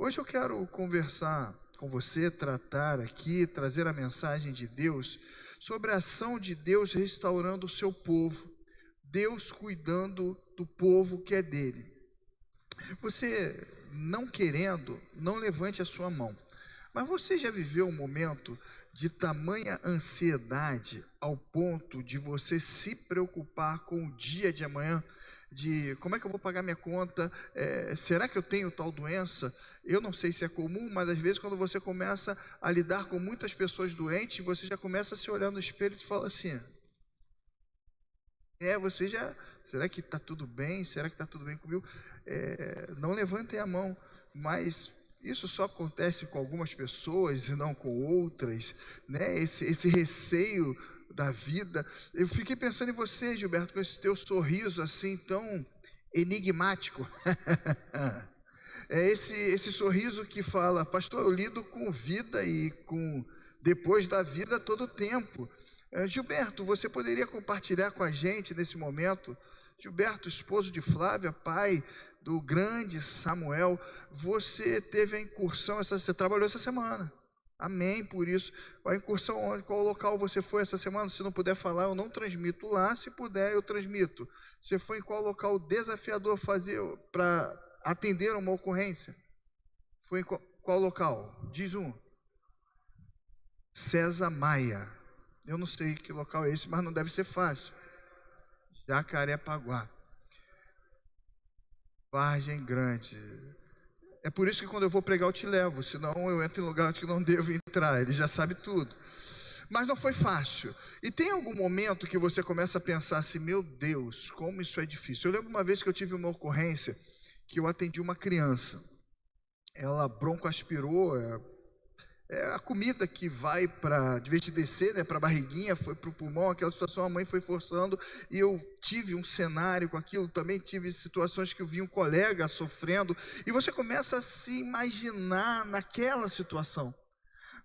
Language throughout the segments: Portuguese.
Hoje eu quero conversar com você, tratar aqui, trazer a mensagem de Deus sobre a ação de Deus restaurando o seu povo, Deus cuidando do povo que é dele. Você, não querendo, não levante a sua mão, mas você já viveu um momento de tamanha ansiedade ao ponto de você se preocupar com o dia de amanhã? De como é que eu vou pagar minha conta, será que eu tenho tal doença? Eu não sei se é comum, mas às vezes quando você começa a lidar com muitas pessoas doentes, você já começa a se olhar no espelho e fala assim, será que está tudo bem? Será que está tudo bem comigo? Não levantem a mão, mas isso só acontece com algumas pessoas e não com outras, né? Esse receio da vida. Eu fiquei pensando em você, Gilberto, com esse teu sorriso assim tão enigmático. É esse sorriso que fala, pastor, eu lido com vida e com depois da vida todo o tempo. Gilberto, você poderia compartilhar com a gente nesse momento? Gilberto, esposo de Flávia, pai do grande Samuel, você teve a incursão, você trabalhou essa semana. Amém por isso. A incursão onde? Qual local você foi essa semana? Se não puder falar, eu não transmito lá. Se puder, eu transmito. Você foi em qual local desafiador para atender uma ocorrência? Foi em qual local? Diz um. César Maia. Eu não sei que local é esse, mas não deve ser fácil. Jacarepaguá. Vargem Grande. É por isso que quando eu vou pregar eu te levo, senão eu entro em lugar que não devo entrar, ele já sabe tudo. Mas não foi fácil. E tem algum momento que você começa a pensar assim, meu Deus, como isso é difícil. Eu lembro uma vez que eu tive uma ocorrência, que eu atendi uma criança. Ela broncoaspirou, a comida que vai para, de vez de descer, né, para a barriguinha, foi para o pulmão, aquela situação a mãe foi forçando, e eu tive um cenário com aquilo, também tive situações que eu vi um colega sofrendo, e você começa a se imaginar naquela situação,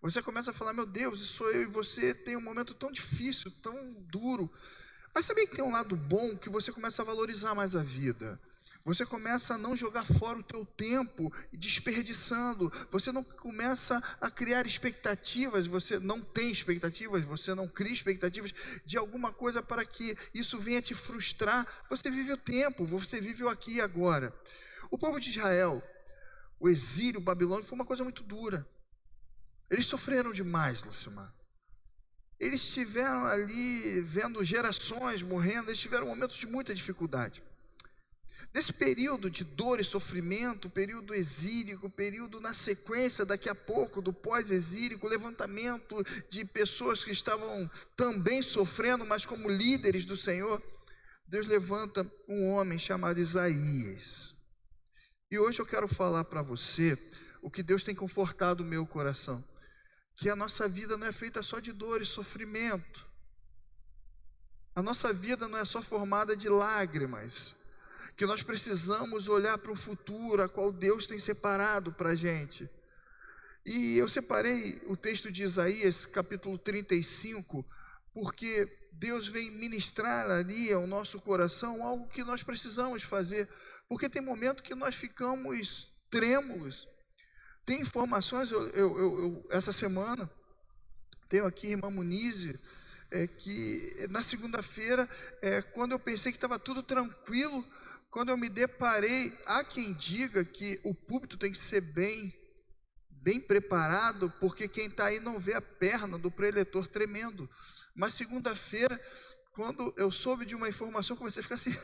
você começa a falar, meu Deus, isso sou eu, e você tem um momento tão difícil, tão duro, mas sabia que tem um lado bom, que você começa a valorizar mais a vida. Você começa a não jogar fora o teu tempo desperdiçando, você não começa a criar expectativas, você não tem expectativas, você não cria expectativas de alguma coisa para que isso venha te frustrar. Você vive o tempo, você vive o aqui e agora. O povo de Israel, o exílio babilônico foi uma coisa muito dura. Eles sofreram demais, Lucimar. Eles estiveram ali vendo gerações morrendo, eles tiveram momentos de muita dificuldade. Nesse período de dor e sofrimento, período exílico, período na sequência, daqui a pouco, do pós-exílico, levantamento de pessoas que estavam também sofrendo, mas como líderes do Senhor, Deus levanta um homem chamado Isaías. E hoje eu quero falar para você o que Deus tem confortado o meu coração, que a nossa vida não é feita só de dor e sofrimento, a nossa vida não é só formada de lágrimas, que nós precisamos olhar para o futuro, a qual Deus tem separado para a gente. E eu separei o texto de Isaías, capítulo 35, porque Deus vem ministrar ali ao nosso coração algo que nós precisamos fazer, porque tem momento que nós ficamos trêmulos. Tem informações, essa semana, tenho aqui a irmã Munize, que na segunda-feira, quando eu pensei que estava tudo tranquilo, quando eu me deparei, há quem diga que o púlpito tem que ser bem preparado, porque quem está aí não vê a perna do preletor tremendo. Mas segunda-feira, quando eu soube de uma informação, eu comecei a ficar assim,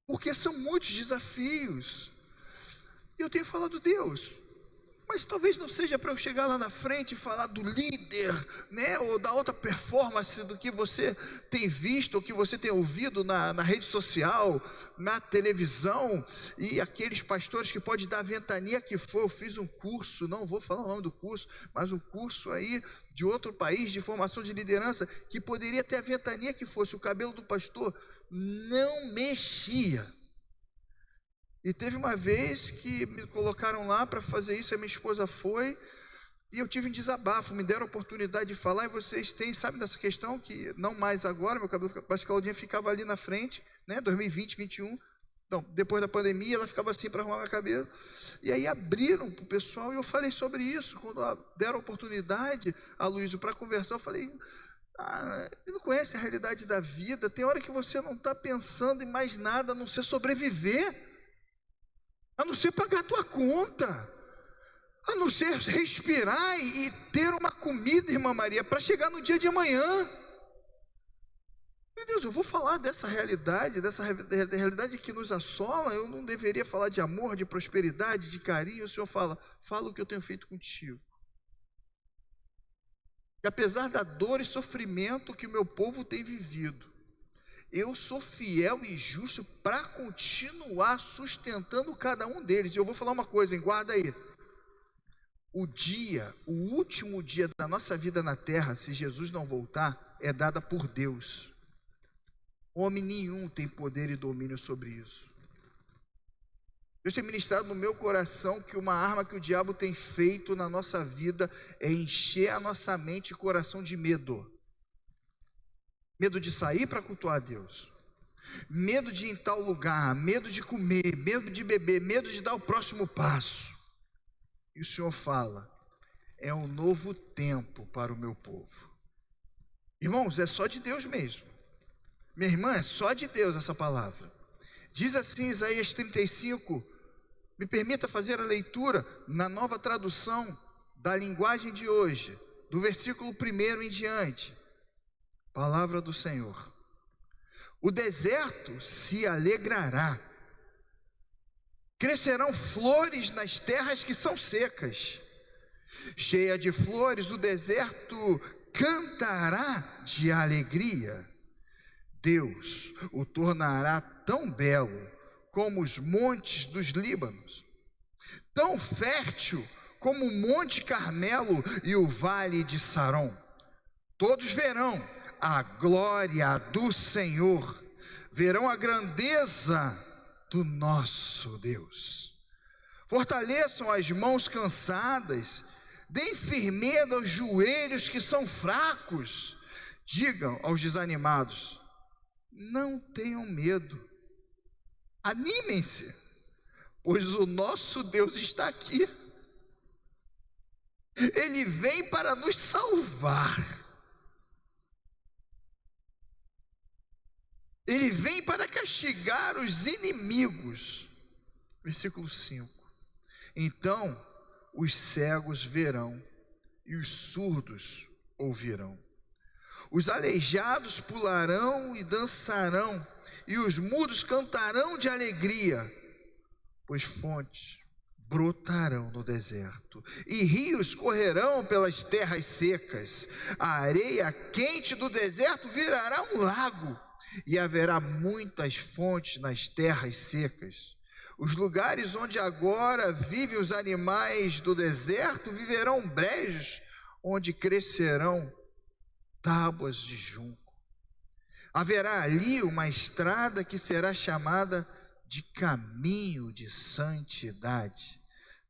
porque são muitos desafios, e eu tenho falado, Deus, mas talvez não seja para eu chegar lá na frente e falar do líder, né, ou da outra performance do que você tem visto, ou que você tem ouvido na rede social, na televisão, e aqueles pastores que podem dar a ventania que for. Eu fiz um curso, não vou falar o nome do curso, mas um curso aí de outro país, de formação de liderança, que poderia ter a ventania que fosse, o cabelo do pastor não mexia. E teve uma vez que me colocaram lá para fazer isso, a minha esposa foi, e eu tive um desabafo, me deram a oportunidade de falar, e vocês têm, sabe dessa questão, que não mais agora, meu cabelo mais caludinho ficava ali na frente, né, 2020, 2021, Não, depois da pandemia, ela ficava assim para arrumar meu cabelo. E aí abriram para o pessoal e eu falei sobre isso. Quando deram a oportunidade a Luísio para conversar, eu falei, ele não conhece a realidade da vida. Tem hora que você não está pensando em mais nada a não ser sobreviver, a não ser pagar a tua conta, a não ser respirar e ter uma comida, irmã Maria, para chegar no dia de amanhã. Meu Deus, eu vou falar dessa realidade que nos assola. Eu não deveria falar de amor, de prosperidade, de carinho. O Senhor fala o que eu tenho feito contigo. E apesar da dor e sofrimento que o meu povo tem vivido, eu sou fiel e justo para continuar sustentando cada um deles. E eu vou falar uma coisa, hein? Guarda aí. O último dia da nossa vida na terra, se Jesus não voltar, é dada por Deus. Homem nenhum tem poder e domínio sobre isso. Deus tem ministrado no meu coração que uma arma que o diabo tem feito na nossa vida é encher a nossa mente e coração de medo. Medo de sair para cultuar a Deus. Medo de ir em tal lugar, medo de comer, medo de beber, medo de dar o próximo passo. E o Senhor fala, é um novo tempo para o meu povo. Irmãos, é só de Deus mesmo. Minha irmã, é só de Deus essa palavra. Diz assim Isaías 35, me permita fazer a leitura na nova tradução da linguagem de hoje, do versículo 1 em diante. Palavra do Senhor. O deserto se alegrará, crescerão flores nas terras que são secas. Cheia de flores, o deserto cantará de alegria. Deus o tornará tão belo como os montes dos Líbanos, tão fértil como o Monte Carmelo e o Vale de Saron. Todos verão a glória do Senhor, verão a grandeza do nosso Deus. Fortaleçam as mãos cansadas, deem firmeza aos joelhos que são fracos. Digam aos desanimados, não tenham medo, animem-se, pois o nosso Deus está aqui. Ele vem para nos salvar. Ele vem para castigar os inimigos. Versículo 5. Então os cegos verão e os surdos ouvirão. Os aleijados pularão e dançarão, e os mudos cantarão de alegria, pois fontes brotarão no deserto, e rios correrão pelas terras secas. A areia quente do deserto virará um lago, e haverá muitas fontes nas terras secas. Os lugares onde agora vivem os animais do deserto viverão brejos, onde crescerão tábuas de junco. Haverá ali uma estrada que será chamada de caminho de santidade.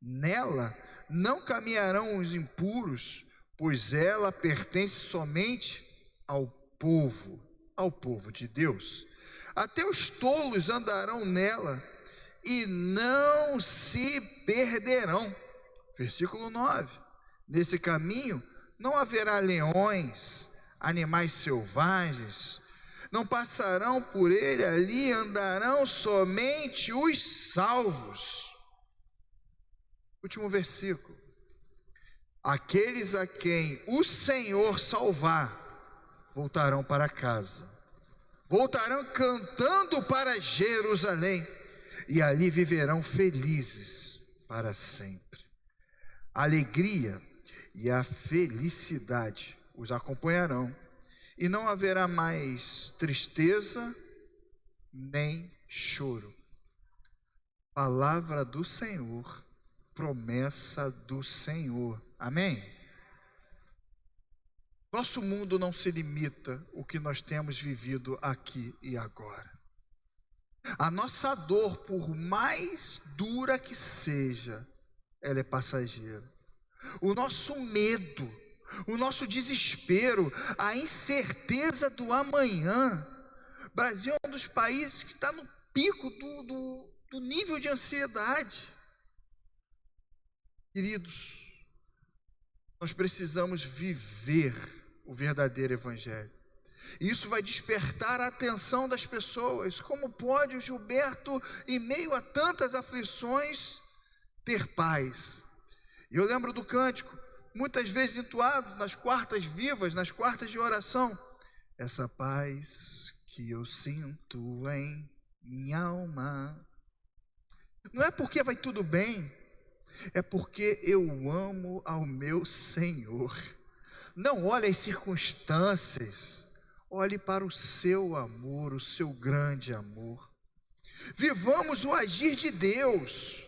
Nela não caminharão os impuros, pois ela pertence somente ao povo de Deus. Até os tolos andarão nela e não se perderão. Versículo 9. Nesse caminho não haverá leões, animais selvagens, não passarão por ele, ali andarão somente os salvos. Último versículo. Aqueles a quem o Senhor salvar, voltarão para casa, voltarão cantando para Jerusalém, e ali viverão felizes para sempre. A alegria e a felicidade os acompanharão, e não haverá mais tristeza nem choro. Palavra do Senhor, promessa do Senhor. Amém? Nosso mundo não se limita ao que nós temos vivido aqui e agora. A nossa dor, por mais dura que seja, ela é passageira. O nosso medo, o nosso desespero, a incerteza do amanhã. O Brasil é um dos países que está no pico do nível de ansiedade. Queridos, nós precisamos viver o verdadeiro evangelho. E isso vai despertar a atenção das pessoas. Como pode o Gilberto, em meio a tantas aflições, ter paz? E eu lembro do cântico, muitas vezes entoado nas quartas vivas, nas quartas de oração. Essa paz que eu sinto em minha alma. Não é porque vai tudo bem, é porque eu amo ao meu Senhor. Não olhe as circunstâncias, olhe para o seu amor, o seu grande amor. Vivamos o agir de Deus.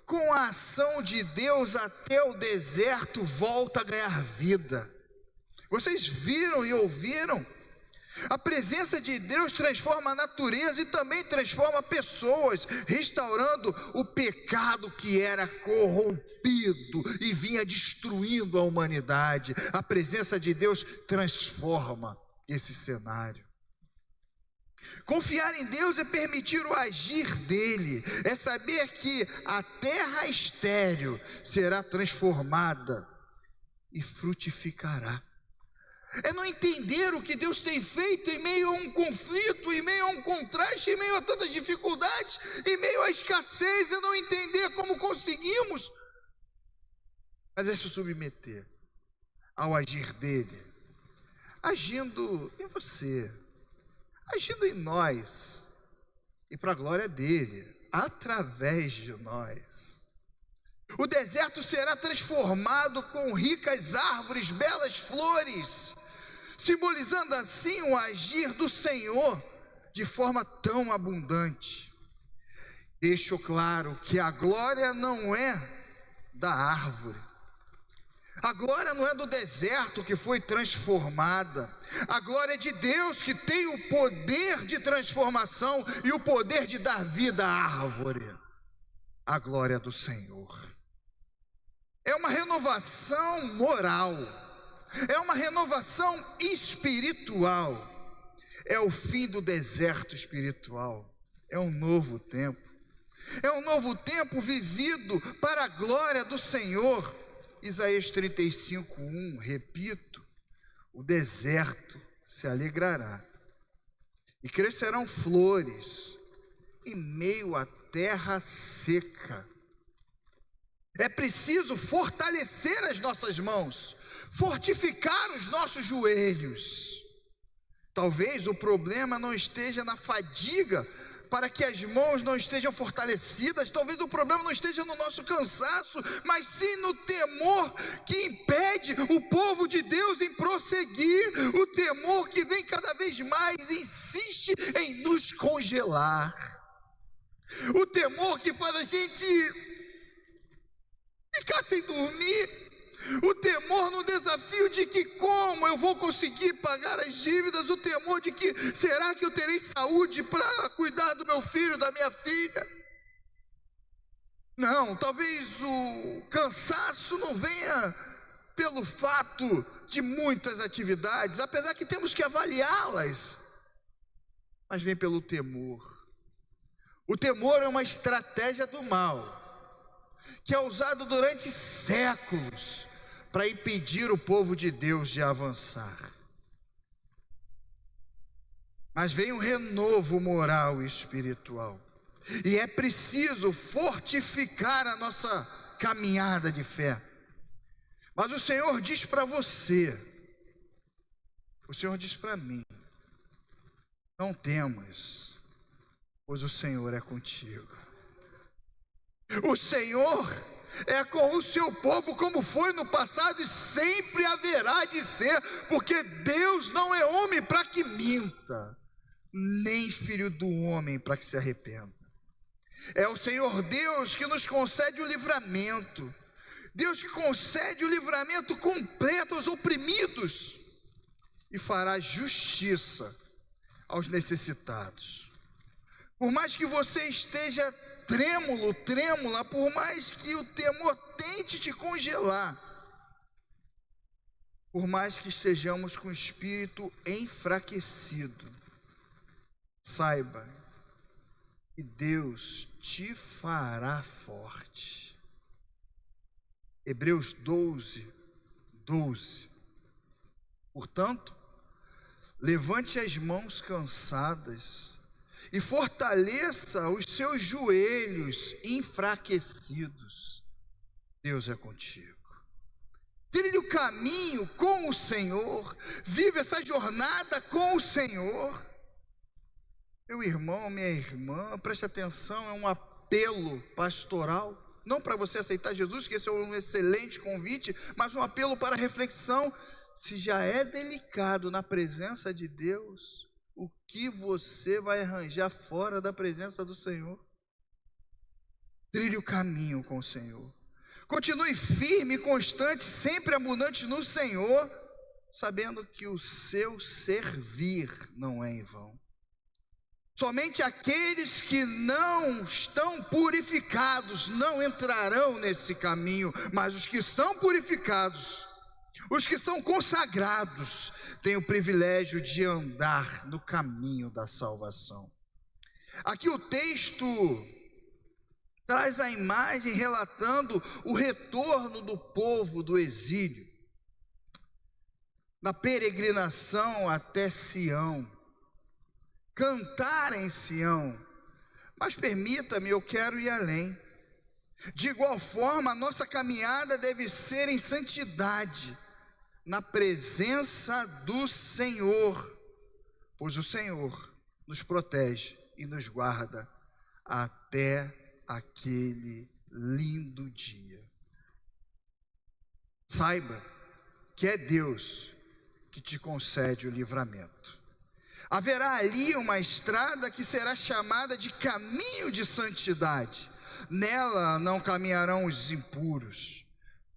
Com a ação de Deus, até o deserto volta a ganhar vida. Vocês viram e ouviram? A presença de Deus transforma a natureza e também transforma pessoas, restaurando o pecado que era corrompido e vinha destruindo a humanidade. A presença de Deus transforma esse cenário. Confiar em Deus é permitir o agir dele, é saber que a terra estéril será transformada e frutificará. É não entender o que Deus tem feito em meio a um conflito, em meio a um contraste, em meio a tantas dificuldades, em meio à escassez, é não entender como conseguimos, mas é se submeter ao agir dele, agindo em você, agindo em nós, e para a glória dele, através de nós. O deserto será transformado com ricas árvores, belas flores, simbolizando assim o agir do Senhor de forma tão abundante. Deixo claro que a glória não é da árvore, a glória não é do deserto que foi transformada, a glória é de Deus que tem o poder de transformação e o poder de dar vida à árvore. A glória do Senhor é uma renovação moral, é uma renovação espiritual, é o fim do deserto espiritual, é um novo tempo, é um novo tempo vivido para a glória do Senhor. Isaías 35:1, repito, o deserto se alegrará e crescerão flores em meio à terra seca. É preciso fortalecer as nossas mãos, fortificar os nossos joelhos. Talvez o problema não esteja na fadiga, para que as mãos não estejam fortalecidas. Talvez o problema não esteja no nosso cansaço, mas sim no temor que impede o povo de Deus em prosseguir. O temor que vem cada vez mais, insiste em nos congelar. O temor que faz a gente ficar sem dormir. O temor no desafio de que como eu vou conseguir pagar as dívidas, o temor de que será que eu terei saúde para cuidar do meu filho, da minha filha? Não, talvez o cansaço não venha pelo fato de muitas atividades, apesar que temos que avaliá-las, mas vem pelo temor. O temor é uma estratégia do mal, que é usado durante séculos para impedir o povo de Deus de avançar. Mas vem um renovo moral e espiritual, e é preciso fortificar a nossa caminhada de fé. Mas o Senhor diz para você, o Senhor diz para mim: não temas, pois o Senhor é contigo. O Senhor é com o seu povo, como foi no passado e sempre haverá de ser, porque Deus não é homem para que minta, nem filho do homem para que se arrependa. É o Senhor Deus que nos concede o livramento, Deus que concede o livramento completo aos oprimidos e fará justiça aos necessitados. Por mais que você esteja trêmulo, trêmula, por mais que o temor tente te congelar, por mais que estejamos com o espírito enfraquecido, saiba e Deus te fará forte. Hebreus 12, 12. Portanto, levante as mãos cansadas e fortaleça os seus joelhos enfraquecidos. Deus é contigo. Trilhe o caminho com o Senhor, vive essa jornada com o Senhor. Meu irmão, minha irmã, preste atenção, é um apelo pastoral, não para você aceitar Jesus, que esse é um excelente convite, mas um apelo para reflexão. Se já é delicado na presença de Deus, o que você vai arranjar fora da presença do Senhor? Trilhe o caminho com o Senhor. Continue firme e constante, sempre abundante no Senhor, sabendo que o seu servir não é em vão. Somente aqueles que não estão purificados não entrarão nesse caminho, mas os que são purificados, os que são consagrados, têm o privilégio de andar no caminho da salvação. Aqui o texto traz a imagem relatando o retorno do povo do exílio, na peregrinação até Sião, cantar em Sião. Mas permita-me, eu quero ir além. De igual forma, a nossa caminhada deve ser em santidade, na presença do Senhor, pois o Senhor nos protege e nos guarda até aquele lindo dia. Saiba que é Deus que te concede o livramento. Haverá ali uma estrada que será chamada de caminho de santidade. Nela não caminharão os impuros,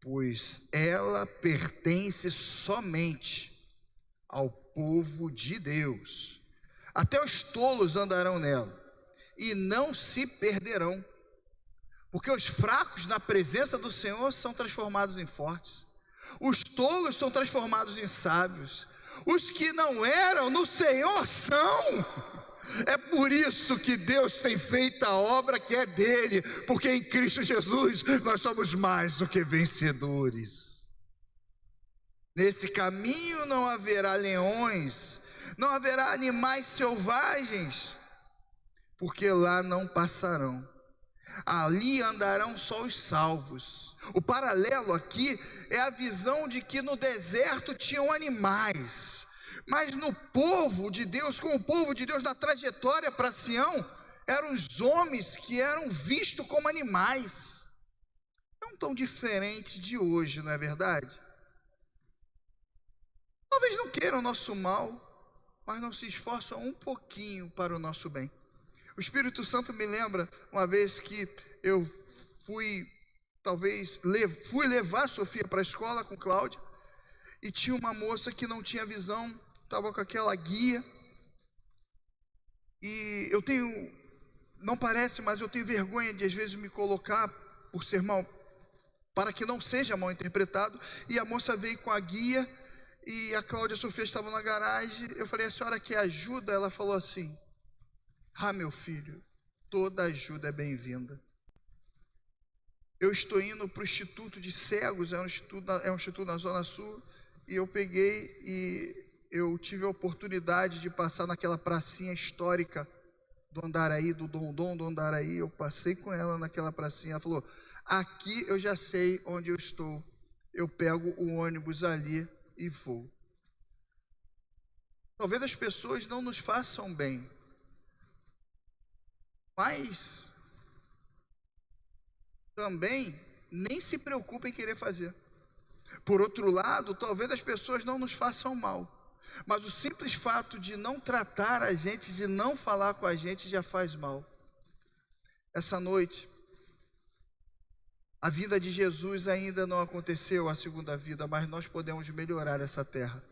pois ela pertence somente ao povo de Deus. Até os tolos andarão nela e não se perderão, porque os fracos na presença do Senhor são transformados em fortes, os tolos são transformados em sábios, os que não eram no Senhor são. É por isso que Deus tem feito a obra que é dele, porque em Cristo Jesus nós somos mais do que vencedores. Nesse caminho não haverá leões, não haverá animais selvagens, porque lá não passarão. Ali andarão só os salvos. O paralelo aqui é a visão de que no deserto tinham animais, mas no povo de Deus, com o povo de Deus na trajetória para Sião, eram os homens que eram vistos como animais. Não tão diferente de hoje, não é verdade? Talvez não queiram o nosso mal, mas não se esforçam um pouquinho para o nosso bem. O Espírito Santo me lembra uma vez que eu fui levar a Sofia para a escola com Cláudia, e tinha uma moça que não tinha visão, estava com aquela guia, e não parece, mas eu tenho vergonha de às vezes me colocar por ser mal, para que não seja mal interpretado, e a moça veio com a guia, e a Cláudia e a Sofia estavam na garagem. Eu falei: a senhora quer ajuda? Ela falou assim: ah, meu filho, toda ajuda é bem-vinda. Eu estou indo para o Instituto de Cegos, é um instituto na Zona Sul, e eu peguei e eu tive a oportunidade de passar naquela pracinha histórica do Andaraí, do Dondon do Andaraí. Eu passei com ela naquela pracinha, ela falou: aqui eu já sei onde eu estou, eu pego o ônibus ali e vou. Talvez as pessoas não nos façam bem, mas também nem se preocupe em querer fazer. Por outro lado, talvez as pessoas não nos façam mal, mas o simples fato de não tratar a gente, de não falar com a gente, já faz mal. Essa noite, a vinda de Jesus ainda não aconteceu, a segunda vida, mas nós podemos melhorar essa terra,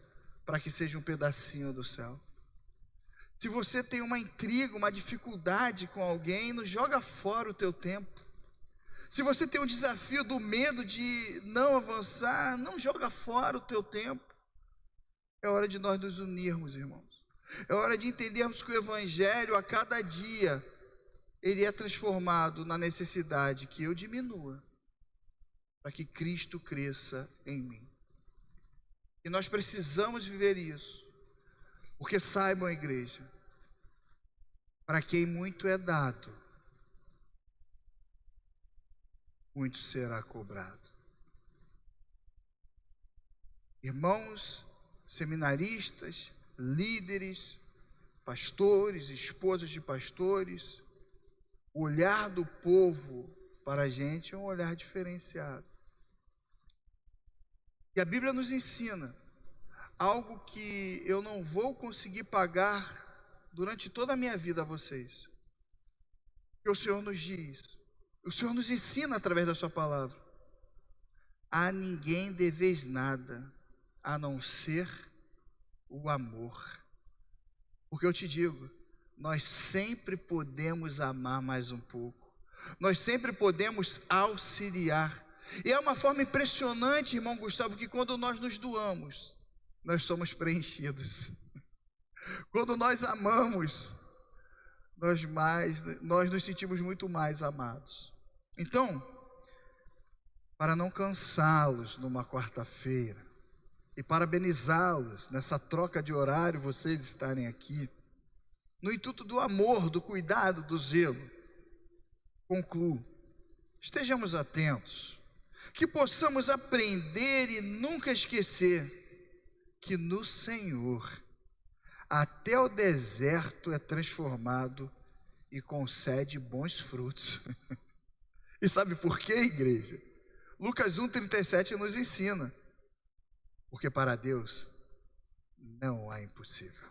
para que seja um pedacinho do céu. Se você tem uma intriga, uma dificuldade com alguém, não joga fora o teu tempo. Se você tem um desafio do medo de não avançar, não joga fora o teu tempo. É hora de nós nos unirmos, irmãos. É hora de entendermos que o Evangelho, a cada dia, ele é transformado na necessidade que eu diminua, para que Cristo cresça em mim. E nós precisamos viver isso, porque saibam, igreja, para quem muito é dado, muito será cobrado. Irmãos, seminaristas, líderes, pastores, esposas de pastores, o olhar do povo para a gente é um olhar diferenciado. E a Bíblia nos ensina algo que eu não vou conseguir pagar durante toda a minha vida a vocês. Que o Senhor nos diz, o Senhor nos ensina através da sua palavra: a ninguém deveis nada, a não ser o amor. Porque eu te digo, nós sempre podemos amar mais um pouco, nós sempre podemos auxiliar. E é uma forma impressionante, irmão Gustavo, que quando nós nos doamos, nós somos preenchidos. Quando nós amamos, nós nos sentimos muito mais amados. Então, para não cansá-los numa quarta-feira e parabenizá-los nessa troca de horário, vocês estarem aqui, no intuito do amor, do cuidado, do zelo, concluo: estejamos atentos, que possamos aprender e nunca esquecer que no Senhor até o deserto é transformado e concede bons frutos. E sabe por quê, igreja? Lucas 1,37 nos ensina: porque para Deus não há impossível.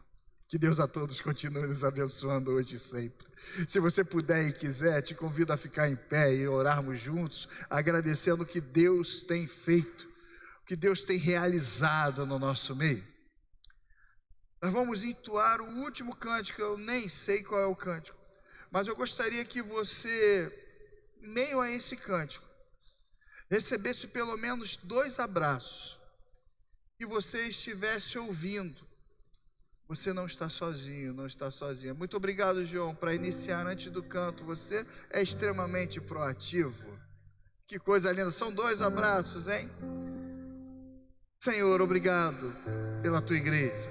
Que Deus a todos continue nos abençoando hoje e sempre. Se você puder e quiser, te convido a ficar em pé e orarmos juntos, agradecendo o que Deus tem feito, o que Deus tem realizado no nosso meio. Nós vamos entoar o último cântico. Eu nem sei qual é o cântico, mas eu gostaria que você, em meio a esse cântico, recebesse pelo menos 2 abraços, que você estivesse ouvindo. Você não está sozinho, não está sozinha. Muito obrigado, João, para iniciar antes do canto. Você é extremamente proativo. Que coisa linda. São 2 abraços, hein? Senhor, obrigado pela tua igreja.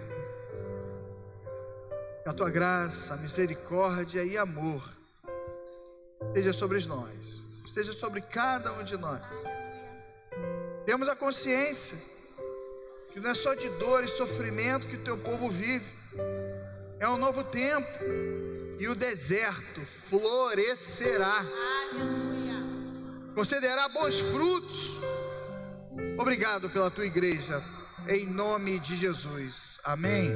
Que a tua graça, misericórdia e amor esteja sobre nós, esteja sobre cada um de nós. Temos a consciência que não é só de dor e sofrimento que o teu povo vive. É um novo tempo e o deserto florescerá. Aleluia. Concederá bons frutos. Obrigado pela tua igreja, em nome de Jesus. Amém.